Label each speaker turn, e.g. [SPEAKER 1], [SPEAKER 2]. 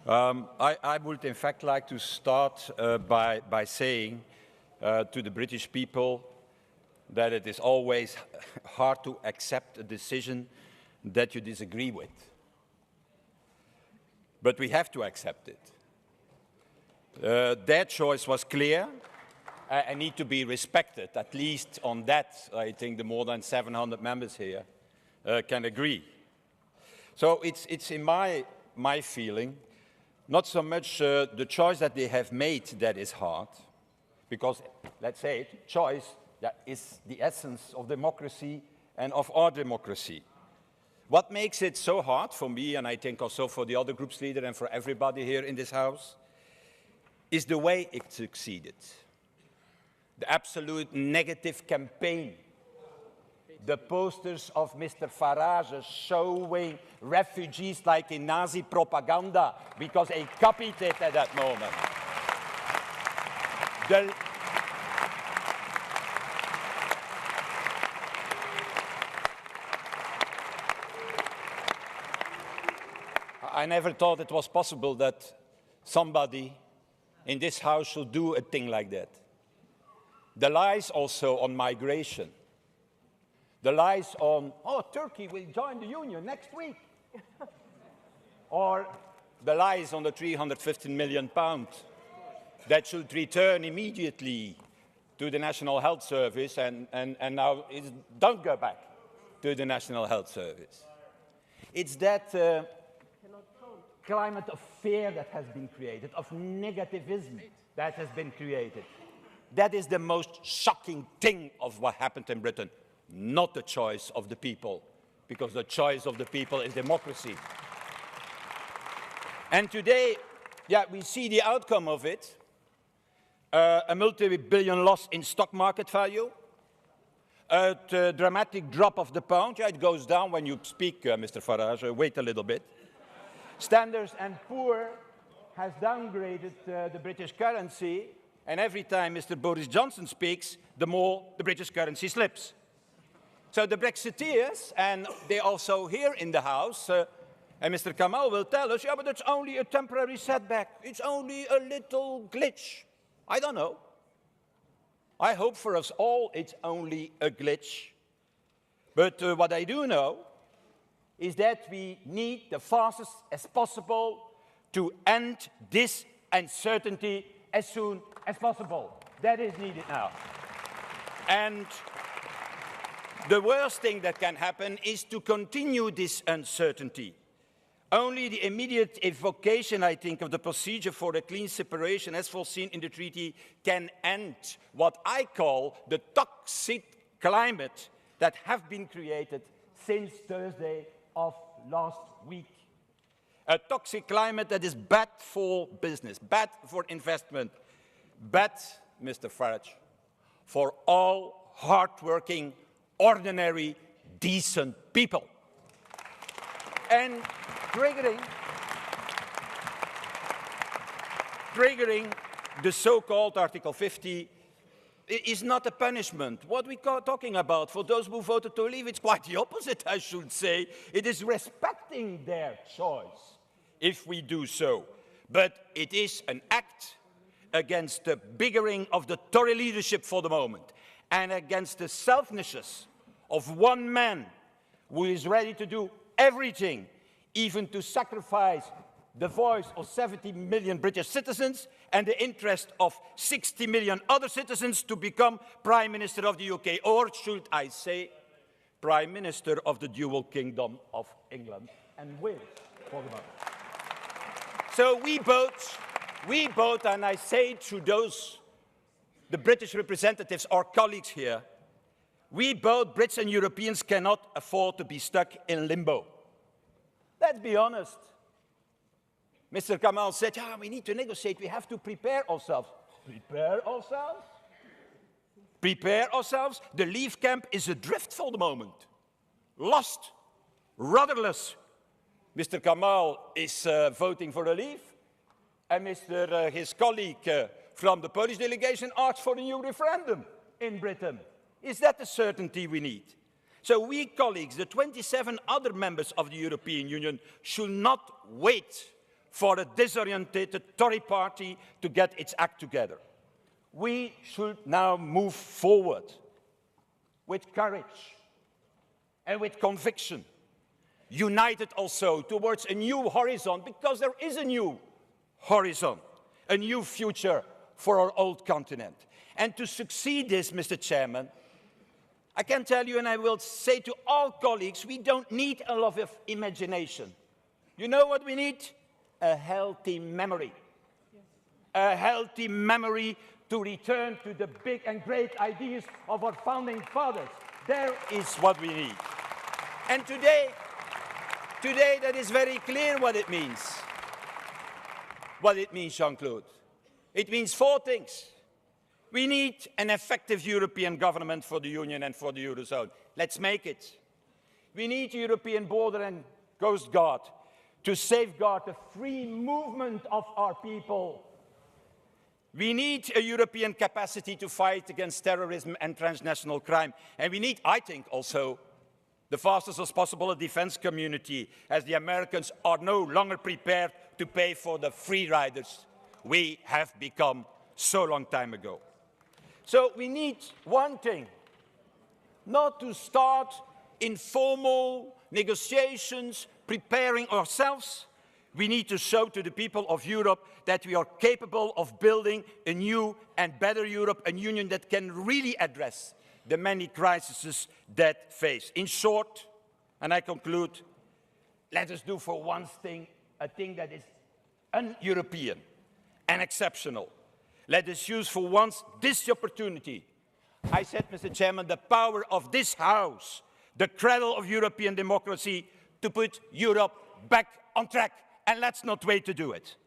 [SPEAKER 1] I would in fact like to start by saying to the British people that it is always hard to accept a decision that you disagree with. But we have to accept it. Their choice was clear and need to be respected. At least on that, I think the more than 700 members here can agree. So it's in my feeling, not so much the choice that they have made that is hard, because, let's say it, choice that is the essence of democracy and of our democracy. What makes it so hard for me, and I think also for the other group's leader and for everybody here in this House, is the way it succeeded. The absolute negative campaign. The posters of Mr. Farage showing refugees like in Nazi propaganda because he copied it at that moment. I never thought it was possible that somebody in this House should do a thing like that. The lies also on migration. The lies on, oh, Turkey will join the Union next week. Or the lies on the £315 million that should return immediately to the National Health Service and now don't go back to the National Health Service. It's that climate of fear that has been created, of negativism that has been created. That is the most shocking thing of what happened in Britain. Not the choice of the people, because the choice of the people is democracy. And today, yeah, we see the outcome of it, a multi-billion loss in stock market value, a dramatic drop of the pound. Yeah, it goes down when you speak, Mr. Farage, wait a little bit. Standards and Poor has downgraded the British currency, and every time Mr. Boris Johnson speaks, the more the British currency slips. So the Brexiteers, and they also here in the House, and Mr. Kamal will tell us, yeah, but it's only a temporary setback. It's only a little glitch. I don't know. I hope for us all it's only a glitch. But what I do know is that we need the fastest as possible to end this uncertainty as soon as possible. That is needed now. And the worst thing that can happen is to continue this uncertainty. Only the immediate evocation, I think, of the procedure for a clean separation as foreseen in the treaty can end what I call the toxic climate that have been created since Thursday of last week. A toxic climate that is bad for business, bad for investment, bad, Mr. Farage, for all hard-working, ordinary, decent people. And triggering the so-called Article 50 is not a punishment. What we are talking about for those who voted to leave, it's quite the opposite, I should say. It is respecting their choice if we do so. But it is an act against the bickering of the Tory leadership for the moment and against the selfishness of one man who is ready to do everything, even to sacrifice the voice of 70 million British citizens and the interest of 60 million other citizens to become Prime Minister of the UK, or should I say, Prime Minister of the dual kingdom of England and Wales, for the moment. So we both, and I say to those, the British representatives, our colleagues here, we both, Brits and Europeans, cannot afford to be stuck in limbo. Let's be honest. Mr. Kamal said, yeah, we need to negotiate, we have to prepare ourselves. Prepare ourselves? Prepare ourselves? The Leave camp is adrift for the moment. Lost, rudderless. Mr. Kamal is voting for a Leave, and his colleague from the Polish delegation asked for a new referendum in Britain. Is that the certainty we need? So we, colleagues, the 27 other members of the European Union, should not wait for a disoriented Tory party to get its act together. We should now move forward with courage and with conviction, united also towards a new horizon, because there is a new horizon, a new future for our old continent. And to succeed this, Mr. Chairman, I can tell you, and I will say to all colleagues, we don't need a lot of imagination. You know what we need? A healthy memory. A healthy memory to return to the big and great ideas of our founding fathers. There is what we need. And today that is very clear what it means. What it means, Jean-Claude. It means 4 things. We need an effective European government for the Union and for the Eurozone. Let's make it. We need a European border and coast guard to safeguard the free movement of our people. We need a European capacity to fight against terrorism and transnational crime. And we need, I think, also the fastest as possible a defense community, as the Americans are no longer prepared to pay for the free riders we have become so long time ago. So we need one thing, not to start informal negotiations, preparing ourselves. We need to show to the people of Europe that we are capable of building a new and better Europe, a union that can really address the many crises that face. In short, and I conclude, let us do for one thing, a thing that is un-European and exceptional. Let us use for once this opportunity. I said, Mr. Chairman, the power of this House, the cradle of European democracy, to put Europe back on track. And let's not wait to do it.